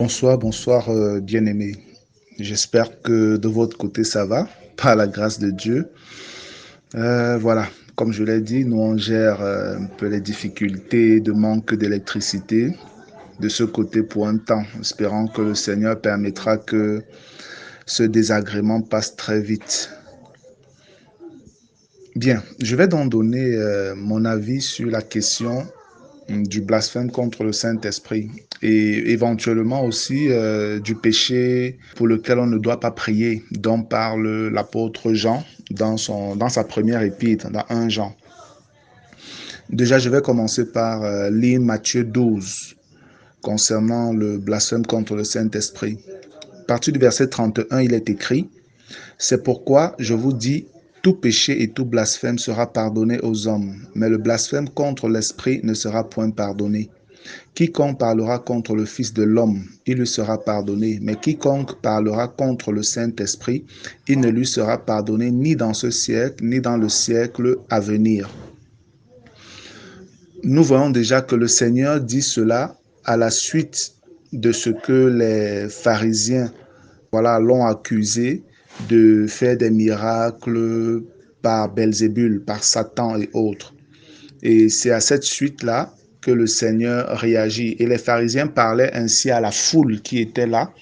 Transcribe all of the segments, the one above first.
Bonsoir, bien-aimés. J'espère que de votre côté ça va, par la grâce de Dieu. Voilà, comme je l'ai dit, nous on gère un peu les difficultés de manque d'électricité de ce côté pour un temps, espérant que le Seigneur permettra que ce désagrément passe très vite. Bien, je vais donc donner mon avis sur la question du blasphème contre le Saint-Esprit et éventuellement aussi du péché pour lequel on ne doit pas prier, dont parle l'apôtre Jean dans sa première épître, dans 1 Jean. Déjà, je vais commencer par lire Matthieu 12 concernant le blasphème contre le Saint-Esprit. À partir du verset 31, il est écrit: « C'est pourquoi je vous dis, tout péché et tout blasphème sera pardonné aux hommes, mais le blasphème contre l'Esprit ne sera point pardonné. Quiconque parlera contre le Fils de l'homme, il lui sera pardonné, mais quiconque parlera contre le Saint-Esprit, il ne lui sera pardonné ni dans ce siècle, ni dans le siècle à venir. » Nous voyons déjà que le Seigneur dit cela à la suite de ce que les pharisiens l'ont accusé de faire des miracles par Belzébul, par Satan et autres. Et c'est à cette suite-là que le Seigneur réagit. Et les pharisiens parlaient ainsi à la foule qui était là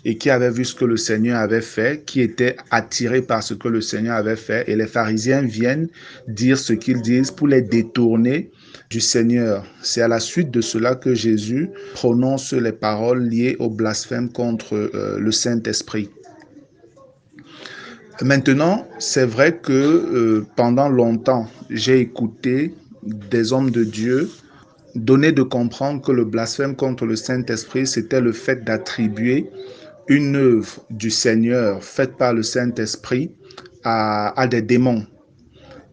et qui avait vu ce que le Seigneur avait fait, qui était attiré par ce que le Seigneur avait fait. Et les pharisiens viennent dire ce qu'ils disent pour les détourner du Seigneur. C'est à la suite de cela que Jésus prononce les paroles liées au blasphème contre le Saint-Esprit. Maintenant, c'est vrai que pendant longtemps, j'ai écouté des hommes de Dieu donner de comprendre que le blasphème contre le Saint-Esprit, c'était le fait d'attribuer une œuvre du Seigneur faite par le Saint-Esprit à des démons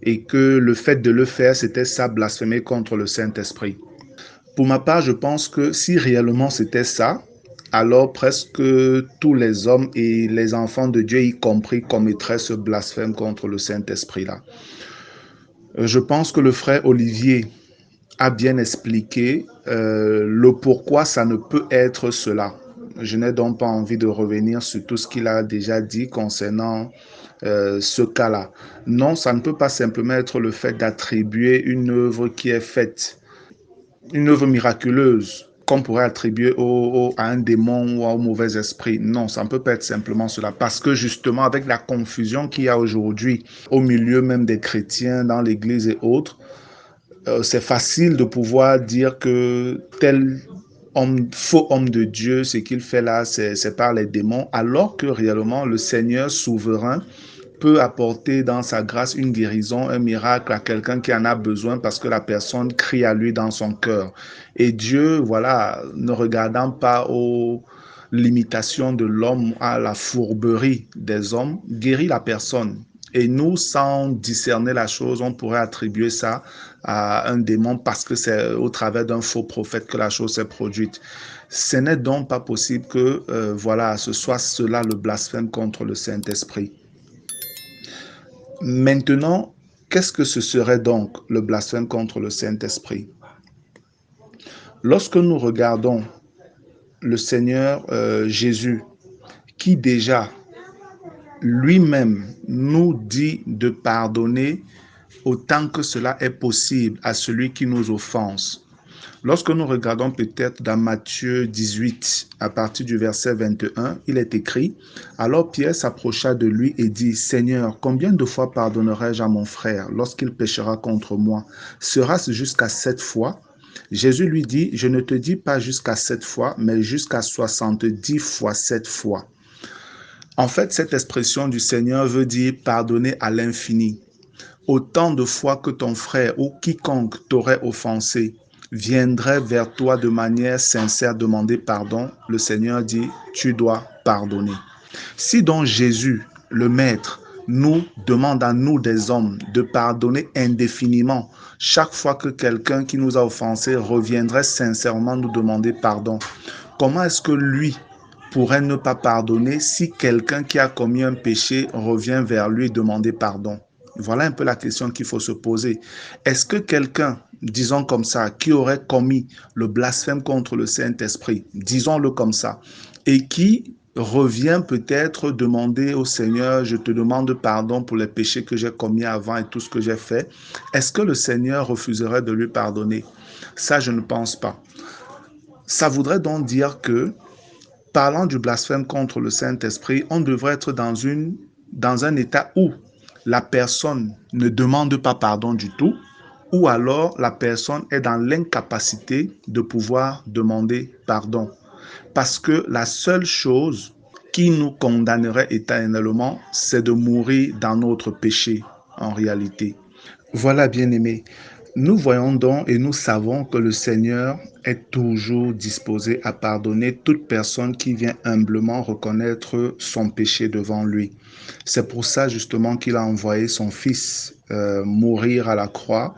et que le fait de le faire, c'était ça, blasphémer contre le Saint-Esprit. Pour ma part, je pense que si réellement c'était ça, alors presque tous les hommes et les enfants de Dieu, y compris, commettraient ce blasphème contre le Saint-Esprit-là. Je pense que le frère Olivier a bien expliqué le pourquoi ça ne peut être cela. Je n'ai donc pas envie de revenir sur tout ce qu'il a déjà dit concernant ce cas-là. Non, ça ne peut pas simplement être le fait d'attribuer une œuvre qui est faite, une œuvre miraculeuse qu'on pourrait attribuer à un démon ou au mauvais esprit. Non, ça ne peut pas être simplement cela. Parce que justement, avec la confusion qu'il y a aujourd'hui au milieu même des chrétiens, dans l'église et autres, c'est facile de pouvoir dire que tel faux homme de Dieu, ce qu'il fait là, c'est par les démons, alors que réellement le Seigneur souverain peut apporter dans sa grâce une guérison, un miracle à quelqu'un qui en a besoin parce que la personne crie à lui dans son cœur. Et Dieu, ne regardant pas aux limitations de l'homme, à la fourberie des hommes, guérit la personne. Et nous, sans discerner la chose, on pourrait attribuer ça à un démon parce que c'est au travers d'un faux prophète que la chose s'est produite. Ce n'est donc pas possible que ce soit cela le blasphème contre le Saint-Esprit. Maintenant, qu'est-ce que ce serait donc le blasphème contre le Saint-Esprit? Lorsque nous regardons le Seigneur Jésus, qui déjà lui-même nous dit de pardonner autant que cela est possible à celui qui nous offense. Lorsque nous regardons peut-être dans Matthieu 18, à partir du verset 21, il est écrit: « Alors Pierre s'approcha de lui et dit, « Seigneur, combien de fois pardonnerai-je à mon frère lorsqu'il péchera contre moi? Sera-ce jusqu'à 7 fois ?» Jésus lui dit: « Je ne te dis pas jusqu'à 7 fois, mais jusqu'à 70 fois 7 fois. » En fait, cette expression du Seigneur veut dire pardonner à l'infini. Autant de fois que ton frère ou quiconque t'aurait offensé viendrait vers toi de manière sincère demander pardon, le Seigneur dit, tu dois pardonner. Si donc Jésus, le Maître, nous demande à nous des hommes de pardonner indéfiniment chaque fois que quelqu'un qui nous a offensés reviendrait sincèrement nous demander pardon, comment est-ce que lui pourrait ne pas pardonner si quelqu'un qui a commis un péché revient vers lui demander pardon? Voilà un peu la question qu'il faut se poser. Est-ce que quelqu'un, disons comme ça, qui aurait commis le blasphème contre le Saint-Esprit, disons-le comme ça, et qui revient peut-être demander au Seigneur, je te demande pardon pour les péchés que j'ai commis avant et tout ce que j'ai fait, est-ce que le Seigneur refuserait de lui pardonner? Ça, je ne pense pas. Ça voudrait donc dire que, parlant du blasphème contre le Saint-Esprit, on devrait être dans un état où la personne ne demande pas pardon du tout, ou alors la personne est dans l'incapacité de pouvoir demander pardon. Parce que la seule chose qui nous condamnerait éternellement, c'est de mourir dans notre péché, en réalité. Voilà, bien-aimés. Nous voyons donc et nous savons que le Seigneur est toujours disposé à pardonner toute personne qui vient humblement reconnaître son péché devant lui. C'est pour ça justement qu'il a envoyé son Fils mourir à la croix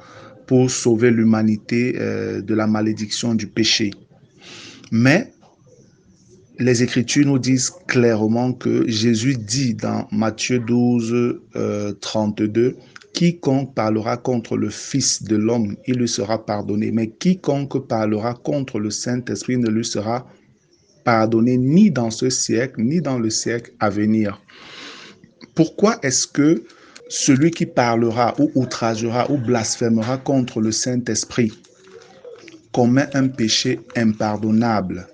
pour sauver l'humanité de la malédiction du péché. Mais les Écritures nous disent clairement que Jésus dit dans Matthieu 12, 32, quiconque parlera contre le Fils de l'homme, il lui sera pardonné. Mais quiconque parlera contre le Saint-Esprit ne lui sera pardonné ni dans ce siècle, ni dans le siècle à venir. Pourquoi est-ce que celui qui parlera ou outragera ou blasphémera contre le Saint-Esprit commet un péché impardonnable?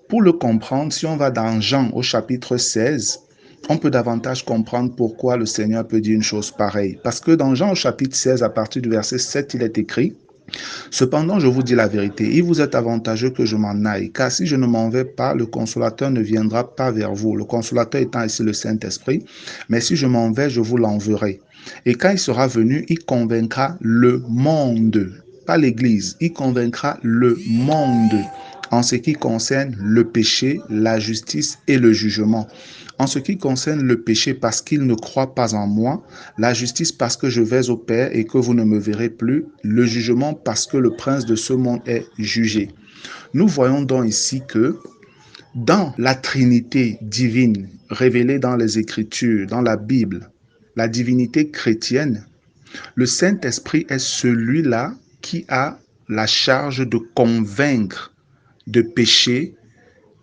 Pour le comprendre, si on va dans Jean au chapitre 16, on peut davantage comprendre pourquoi le Seigneur peut dire une chose pareille. Parce que dans Jean au chapitre 16, à partir du verset 7, il est écrit: « Cependant, je vous dis la vérité, il vous est avantageux que je m'en aille, car si je ne m'en vais pas, le Consolateur ne viendra pas vers vous. » Le Consolateur étant ici le Saint-Esprit. « Mais si je m'en vais, je vous l'enverrai. Et quand il sera venu, il convaincra le monde. » Pas l'Église, il convaincra le monde en ce qui concerne le péché, la justice et le jugement. En ce qui concerne le péché, parce qu'il ne croit pas en moi, la justice parce que je vais au Père et que vous ne me verrez plus, le jugement parce que le prince de ce monde est jugé. Nous voyons donc ici que dans la Trinité divine révélée dans les Écritures, dans la Bible, la divinité chrétienne, le Saint-Esprit est celui-là qui a la charge de convaincre de péché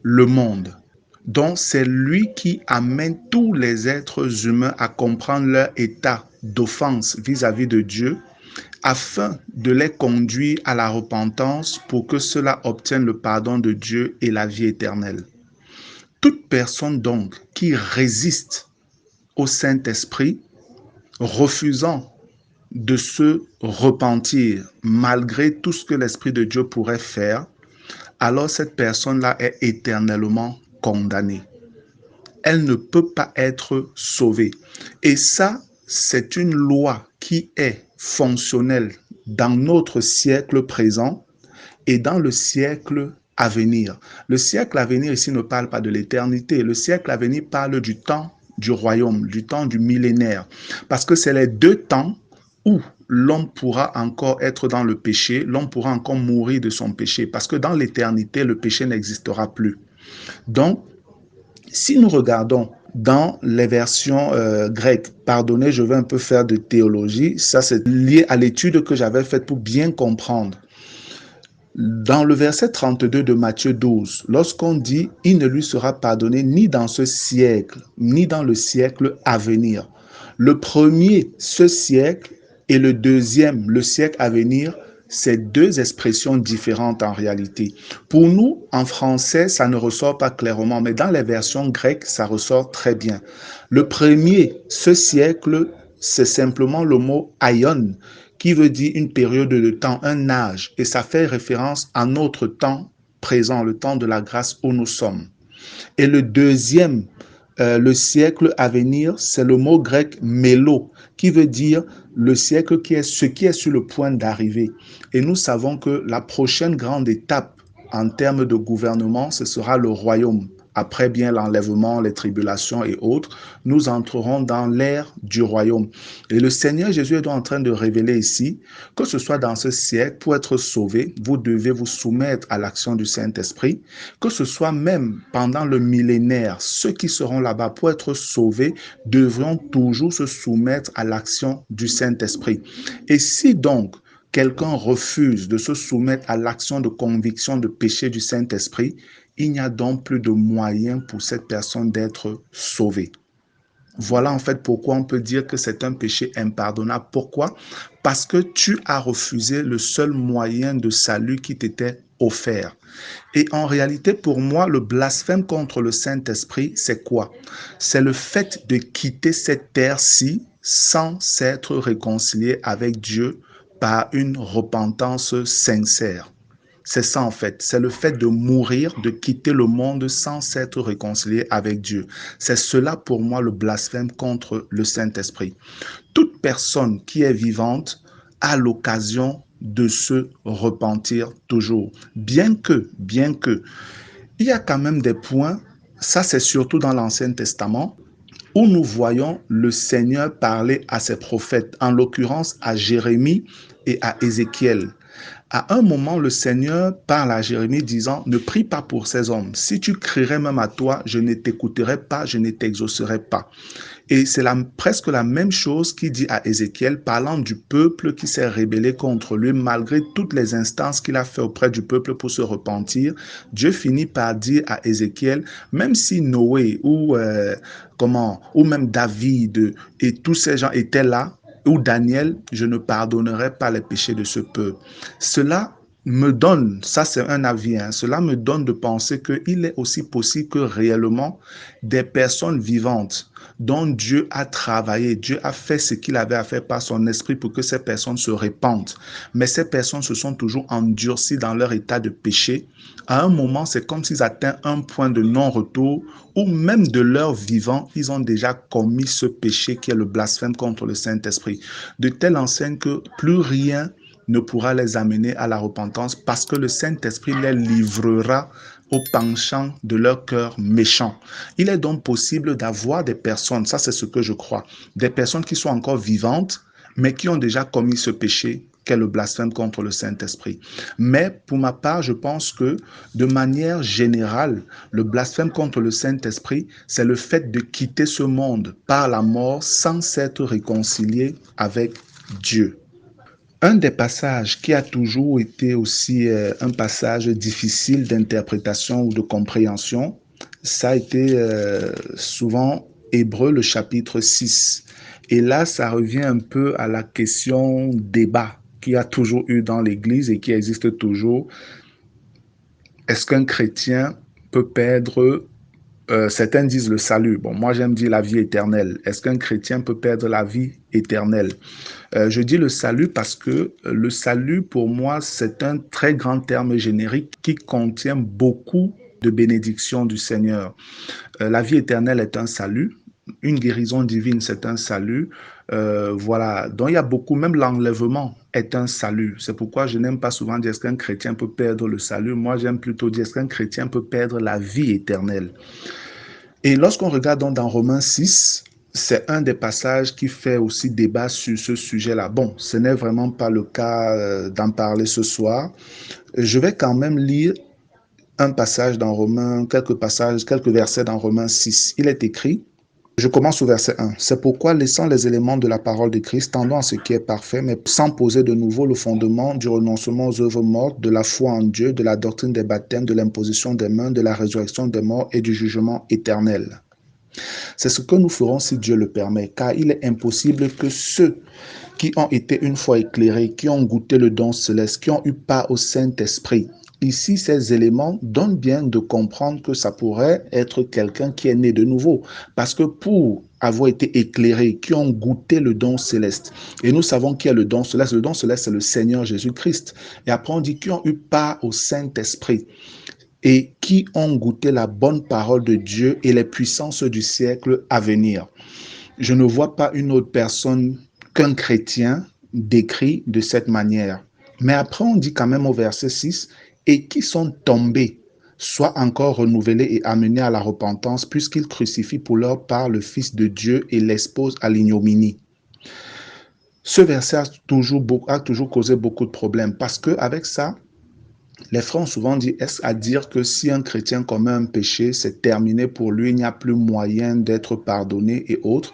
le monde. Donc, c'est lui qui amène tous les êtres humains à comprendre leur état d'offense vis-à-vis de Dieu, afin de les conduire à la repentance pour que ceux-là obtiennent le pardon de Dieu et la vie éternelle. Toute personne donc qui résiste au Saint-Esprit, refusant de se repentir malgré tout ce que l'Esprit de Dieu pourrait faire, alors cette personne-là est éternellement condamnée. Elle ne peut pas être sauvée. Et ça, c'est une loi qui est fonctionnelle dans notre siècle présent et dans le siècle à venir. Le siècle à venir ici ne parle pas de l'éternité. Le siècle à venir parle du temps du royaume, du temps du millénaire. Parce que c'est les deux temps où l'homme pourra encore être dans le péché, l'homme pourra encore mourir de son péché, parce que dans l'éternité, le péché n'existera plus. Donc, si nous regardons dans les versions grecques, pardonnez, je vais un peu faire de théologie, ça c'est lié à l'étude que j'avais faite pour bien comprendre. Dans le verset 32 de Matthieu 12, lorsqu'on dit « Il ne lui sera pardonné ni dans ce siècle, ni dans le siècle à venir », le premier, ce siècle, et le deuxième, le siècle à venir, c'est deux expressions différentes en réalité. Pour nous, en français, ça ne ressort pas clairement, mais dans les versions grecques, ça ressort très bien. Le premier, ce siècle, c'est simplement le mot aion, qui veut dire une période de temps, un âge, et ça fait référence à notre temps présent, le temps de la grâce où nous sommes. Et le deuxième, le siècle à venir, c'est le mot grec mélo, qui veut dire le siècle qui est ce qui est sur le point d'arriver. Et nous savons que la prochaine grande étape en termes de gouvernement, ce sera le royaume, après bien l'enlèvement, les tribulations et autres, nous entrerons dans l'ère du royaume. Et le Seigneur Jésus est en train de révéler ici que ce soit dans ce siècle, pour être sauvé, vous devez vous soumettre à l'action du Saint-Esprit, que ce soit même pendant le millénaire, ceux qui seront là-bas pour être sauvés devront toujours se soumettre à l'action du Saint-Esprit. Et si donc quelqu'un refuse de se soumettre à l'action de conviction de péché du Saint-Esprit, il n'y a donc plus de moyen pour cette personne d'être sauvée. Voilà en fait pourquoi on peut dire que c'est un péché impardonnable. Pourquoi? Parce que tu as refusé le seul moyen de salut qui t'était offert. Et en réalité, pour moi, le blasphème contre le Saint-Esprit, c'est quoi? C'est le fait de quitter cette terre-ci sans s'être réconcilié avec Dieu par une repentance sincère. C'est ça en fait, c'est le fait de mourir, de quitter le monde sans s'être réconcilié avec Dieu. C'est cela pour moi le blasphème contre le Saint-Esprit. Toute personne qui est vivante a l'occasion de se repentir toujours. Il y a quand même des points, ça c'est surtout dans l'Ancien Testament, où nous voyons le Seigneur parler à ses prophètes, en l'occurrence à Jérémie et à Ézéchiel. À un moment, le Seigneur parle à Jérémie disant, ne prie pas pour ces hommes. Si tu crierais même à toi, je ne t'écouterai pas, je ne t'exaucerai pas. Et c'est presque la même chose qu'il dit à Ézéchiel, parlant du peuple qui s'est rébellé contre lui, malgré toutes les instances qu'il a fait auprès du peuple pour se repentir. Dieu finit par dire à Ézéchiel, même si Noé ou même David et tous ces gens étaient là, ou Daniel, je ne pardonnerai pas les péchés de ce peuple. Cela me donne, ça c'est un avis, cela me donne de penser qu'il est aussi possible que réellement des personnes vivantes dont Dieu a travaillé, Dieu a fait ce qu'il avait à faire par son esprit pour que ces personnes se répandent. Mais ces personnes se sont toujours endurcies dans leur état de péché. À un moment, c'est comme s'ils atteignent un point de non-retour ou même de leur vivant, ils ont déjà commis ce péché qui est le blasphème contre le Saint-Esprit. De telle enseigne que plus rien ne pourra les amener à la repentance parce que le Saint-Esprit les livrera au penchant de leur cœur méchant. Il est donc possible d'avoir des personnes, ça c'est ce que je crois, des personnes qui sont encore vivantes, mais qui ont déjà commis ce péché qu'est le blasphème contre le Saint-Esprit. Mais pour ma part, je pense que de manière générale, le blasphème contre le Saint-Esprit, c'est le fait de quitter ce monde par la mort sans s'être réconcilié avec Dieu. Un des passages qui a toujours été aussi un passage difficile d'interprétation ou de compréhension, ça a été souvent Hébreux, le chapitre 6. Et là, ça revient un peu à la question débat qu'il y a toujours eu dans l'Église et qui existe toujours. Est-ce qu'un chrétien peut perdre certains disent le salut. Bon, moi j'aime dire la vie éternelle. Est-ce qu'un chrétien peut perdre la vie éternelle? Je dis le salut parce que le salut, pour moi, c'est un très grand terme générique qui contient beaucoup de bénédictions du Seigneur. La vie éternelle est un salut. Une guérison divine, c'est un salut. Voilà. Donc, il y a beaucoup, même l'enlèvement est un salut. C'est pourquoi je n'aime pas souvent dire est-ce qu'un chrétien peut perdre le salut. Moi, j'aime plutôt dire est-ce qu'un chrétien peut perdre la vie éternelle. Et lorsqu'on regarde donc dans Romains 6, c'est un des passages qui fait aussi débat sur ce sujet-là. Bon, ce n'est vraiment pas le cas d'en parler ce soir. Je vais quand même lire un passage dans Romains, quelques versets dans Romains 6. Il est écrit, je commence au verset 1. C'est pourquoi, laissant les éléments de la parole de Christ, tendant à ce qui est parfait, mais sans poser de nouveau le fondement du renoncement aux œuvres mortes, de la foi en Dieu, de la doctrine des baptêmes, de l'imposition des mains, de la résurrection des morts et du jugement éternel. C'est ce que nous ferons si Dieu le permet, car il est impossible que ceux qui ont été une fois éclairés, qui ont goûté le don céleste, qui ont eu part au Saint-Esprit. Ici, ces éléments donnent bien de comprendre que ça pourrait être quelqu'un qui est né de nouveau. Parce que pour avoir été éclairés, qui ont goûté le don céleste, et nous savons qui est le don céleste. Le don céleste, c'est le Seigneur Jésus-Christ. Et après, on dit qui ont eu part au Saint-Esprit et qui ont goûté la bonne parole de Dieu et les puissances du siècle à venir. Je ne vois pas une autre personne qu'un chrétien décrit de cette manière. Mais après, on dit quand même au verset 6, et qui sont tombés soient encore renouvelés et amenés à la repentance, puisqu'ils crucifient pour leur part le Fils de Dieu et l'exposent à l'ignominie. Ce verset a toujours causé beaucoup de problèmes, parce qu'avec ça, les frères ont souvent dit, est-ce à dire que si un chrétien commet un péché, c'est terminé pour lui, il n'y a plus moyen d'être pardonné et autres?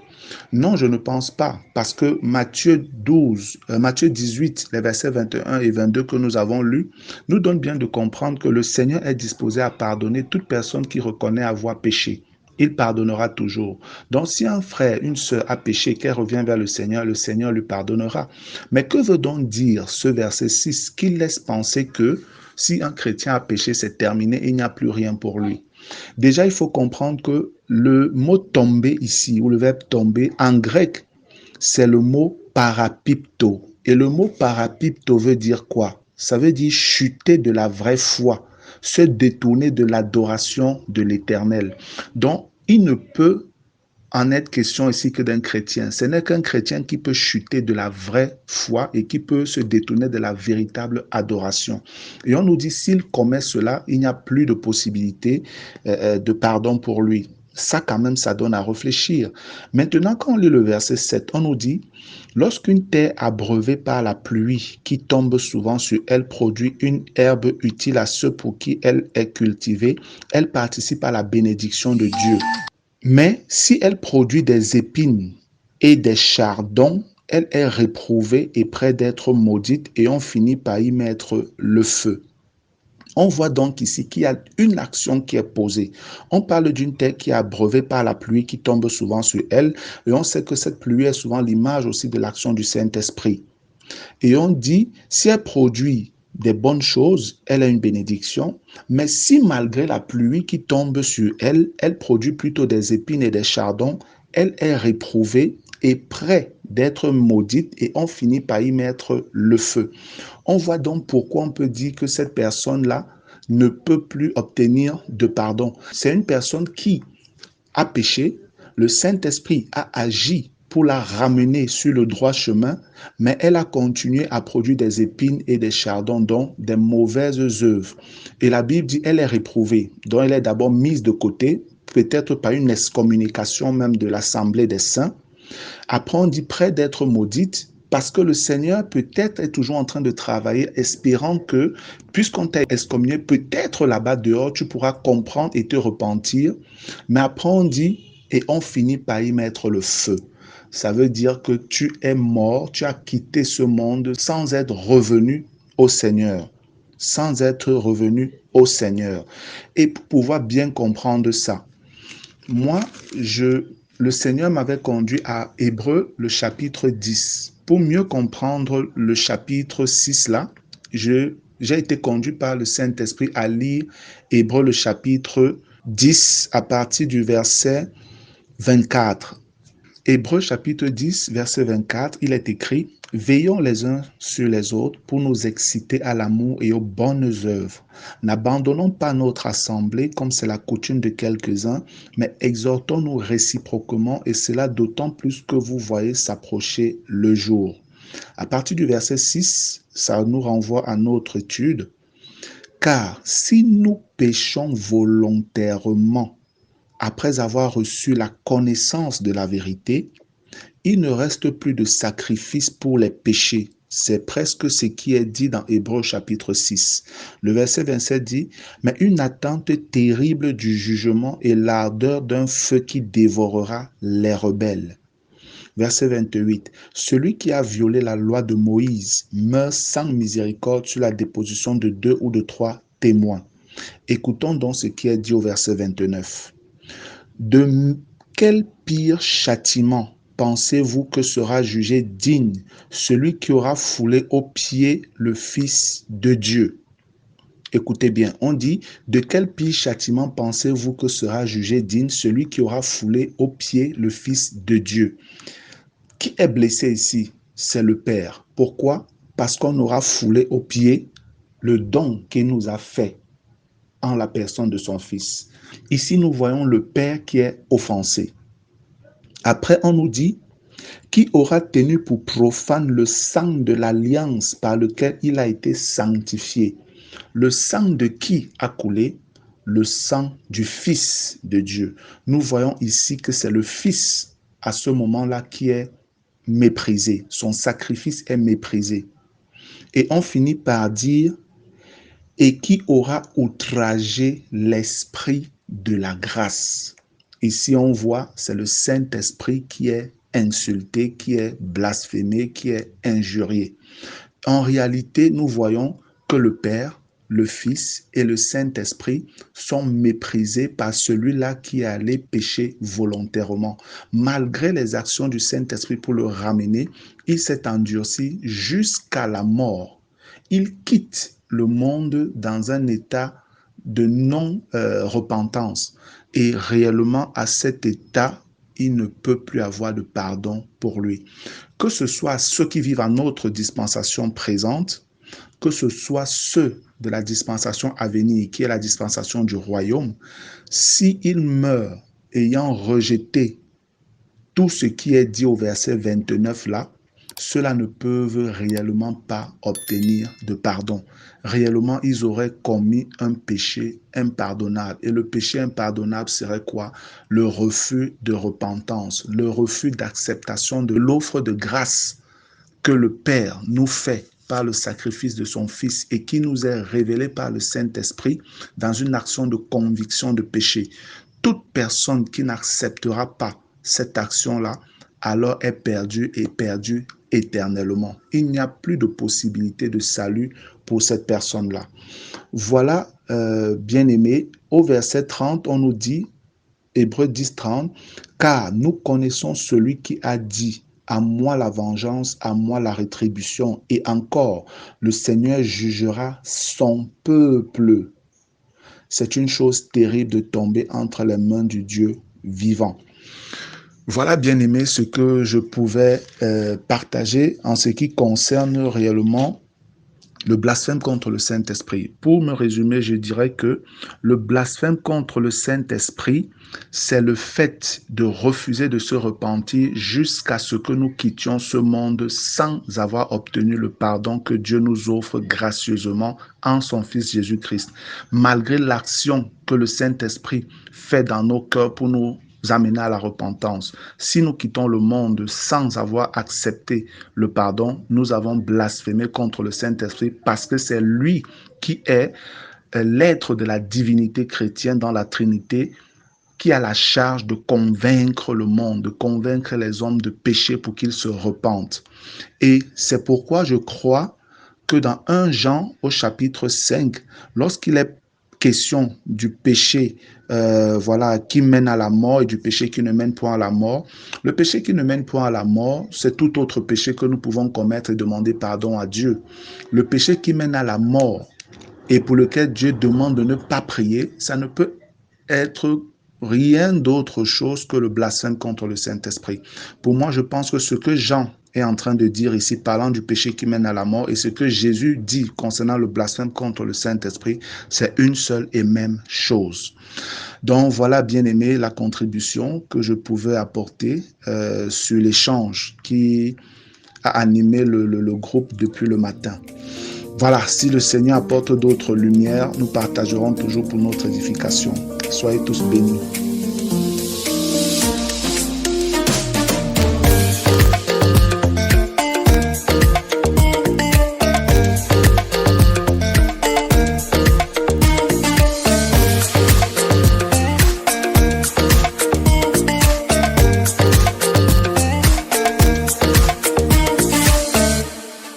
Non, je ne pense pas, parce que Matthieu 18, les versets 21 et 22 que nous avons lus, nous donne bien de comprendre que le Seigneur est disposé à pardonner toute personne qui reconnaît avoir péché. Il pardonnera toujours. Donc, si un frère, une sœur a péché, qu'elle revient vers le Seigneur lui pardonnera. Mais que veut donc dire ce verset 6 qui laisse penser que si un chrétien a péché, c'est terminé, il n'y a plus rien pour lui? Déjà, il faut comprendre que le mot tomber ici, ou le verbe tomber, en grec, c'est le mot parapipto. Et le mot parapipto veut dire quoi? Ça veut dire chuter de la vraie foi, se détourner de l'adoration de l'Éternel. Donc, il ne peut en être question ici que d'un chrétien. Ce n'est qu'un chrétien qui peut chuter de la vraie foi et qui peut se détourner de la véritable adoration. Et on nous dit, s'il commet cela, il n'y a plus de possibilité de pardon pour lui. Ça, quand même, ça donne à réfléchir. Maintenant, quand on lit le verset 7, on nous dit, lorsqu'une terre abreuvée par la pluie qui tombe souvent sur elle produit une herbe utile à ceux pour qui elle est cultivée, elle participe à la bénédiction de Dieu. Mais si elle produit des épines et des chardons, elle est réprouvée et près d'être maudite et on finit par y mettre le feu. On voit donc ici qu'il y a une action qui est posée. On parle d'une terre qui est abreuvée par la pluie qui tombe souvent sur elle et on sait que cette pluie est souvent l'image aussi de l'action du Saint-Esprit. Et on dit, si elle produit des bonnes choses, elle a une bénédiction, mais si malgré la pluie qui tombe sur elle, elle produit plutôt des épines et des chardons, elle est réprouvée et près d'être maudite et on finit par y mettre le feu. On voit donc pourquoi on peut dire que cette personne-là ne peut plus obtenir de pardon. C'est une personne qui a péché, le Saint-Esprit a agi pour la ramener sur le droit chemin, mais elle a continué à produire des épines et des chardons, donc des mauvaises œuvres. Et la Bible dit elle est réprouvée, donc elle est d'abord mise de côté, peut-être par une excommunication même de l'Assemblée des saints. Après, on dit près d'être maudite, parce que le Seigneur peut-être est toujours en train de travailler, espérant que, puisqu'on t'a excommunié, peut-être là-bas dehors, tu pourras comprendre et te repentir. Mais après, on dit, et on finit par y mettre le feu. Ça veut dire que tu es mort, tu as quitté ce monde sans être revenu au Seigneur. Sans être revenu au Seigneur. Et pour pouvoir bien comprendre ça, moi, le Seigneur m'avait conduit à Hébreux, le chapitre 10. Pour mieux comprendre le chapitre 6 là, j'ai été conduit par le Saint-Esprit à lire Hébreux, le chapitre 10 à partir du verset 24. Hébreux chapitre 10, verset 24, il est écrit « Veillons les uns sur les autres pour nous exciter à l'amour et aux bonnes œuvres. N'abandonnons pas notre assemblée comme c'est la coutume de quelques-uns, mais exhortons-nous réciproquement et cela d'autant plus que vous voyez s'approcher le jour. » À partir du verset 6, ça nous renvoie à notre étude. « Car si nous péchons volontairement, après avoir reçu la connaissance de la vérité, il ne reste plus de sacrifice pour les péchés. » C'est presque ce qui est dit dans Hébreux chapitre 6. Le verset 27 dit, « Mais une attente terrible du jugement et l'ardeur d'un feu qui dévorera les rebelles. » Verset 28, « Celui qui a violé la loi de Moïse meurt sans miséricorde sur la déposition de 2 ou de 3 témoins. » Écoutons donc ce qui est dit au verset 29. De quel pire châtiment pensez-vous que sera jugé digne celui qui aura foulé aux pieds le Fils de Dieu? Écoutez bien, on dit, de quel pire châtiment pensez-vous que sera jugé digne celui qui aura foulé aux pieds le Fils de Dieu? Qui est blessé ici? C'est le Père. Pourquoi? Parce qu'on aura foulé aux pieds le don qu'il nous a fait en la personne de son Fils. Ici, nous voyons le Père qui est offensé. Après, on nous dit, qui aura tenu pour profane le sang de l'alliance par lequel il a été sanctifié. Le sang de qui a coulé? le sang du Fils de Dieu. Nous voyons ici que c'est le Fils à ce moment-là qui est méprisé. Son sacrifice est méprisé. Et on finit par dire « et qui aura outragé l'esprit de la grâce ». Ici, on voit, c'est le Saint-Esprit qui est insulté, qui est blasphémé, qui est injurié. En réalité, nous voyons que le Père, le Fils et le Saint-Esprit sont méprisés par celui-là qui est allé pécher volontairement. Malgré les actions du Saint-Esprit pour le ramener, il s'est endurci jusqu'à la mort. Il quitte le monde dans un état de non-repentance. Et réellement, à cet état, il ne peut plus avoir de pardon pour lui. Que ce soit ceux qui vivent en notre dispensation présente, que ce soit ceux de la dispensation à venir, qui est la dispensation du royaume, s'ils meurent ayant rejeté tout ce qui est dit au verset 29 là, ceux-là ne peuvent réellement pas obtenir de pardon. Réellement, ils auraient commis un péché impardonnable. Et le péché impardonnable serait quoi? Le refus de repentance, le refus d'acceptation de l'offre de grâce que le Père nous fait par le sacrifice de son Fils et qui nous est révélé par le Saint-Esprit dans une action de conviction de péché. Toute personne qui n'acceptera pas cette action-là, alors est perdue et perdue éternellement. Il n'y a plus de possibilité de salut pour cette personne-là. Voilà, bien-aimés, au verset 30, on nous dit, Hébreux 10, 30, car nous connaissons celui qui a dit, à moi la vengeance, à moi la rétribution. Et encore, le Seigneur jugera son peuple. C'est une chose terrible de tomber entre les mains du Dieu vivant. Voilà, bien aimé, ce que je pouvais partager en ce qui concerne réellement le blasphème contre le Saint-Esprit. Pour me résumer, je dirais que le blasphème contre le Saint-Esprit, c'est le fait de refuser de se repentir jusqu'à ce que nous quittions ce monde sans avoir obtenu le pardon que Dieu nous offre gracieusement en son Fils Jésus-Christ. Malgré l'action que le Saint-Esprit fait dans nos cœurs pour nous amener à la repentance. Si nous quittons le monde sans avoir accepté le pardon, nous avons blasphémé contre le Saint-Esprit parce que c'est lui qui est l'être de la divinité chrétienne dans la Trinité qui a la charge de convaincre le monde, de convaincre les hommes de péché pour qu'ils se repentent. Et c'est pourquoi je crois que dans 1 Jean au chapitre 5, lorsqu'il est question du péché qui mène à la mort et du péché qui ne mène point à la mort. Le péché qui ne mène point à la mort, c'est tout autre péché que nous pouvons commettre et demander pardon à Dieu. Le péché qui mène à la mort et pour lequel Dieu demande de ne pas prier, ça ne peut être rien d'autre chose que le blasphème contre le Saint-Esprit. Pour moi, je pense que ce que Jean est en train de dire ici, parlant du péché qui mène à la mort, et ce que Jésus dit concernant le blasphème contre le Saint-Esprit, c'est une seule et même chose. Donc voilà, bien aimé, la contribution que je pouvais apporter sur l'échange qui a animé le groupe depuis le matin. Voilà, si le Seigneur apporte d'autres lumières, nous partagerons toujours pour notre édification. Soyez tous bénis.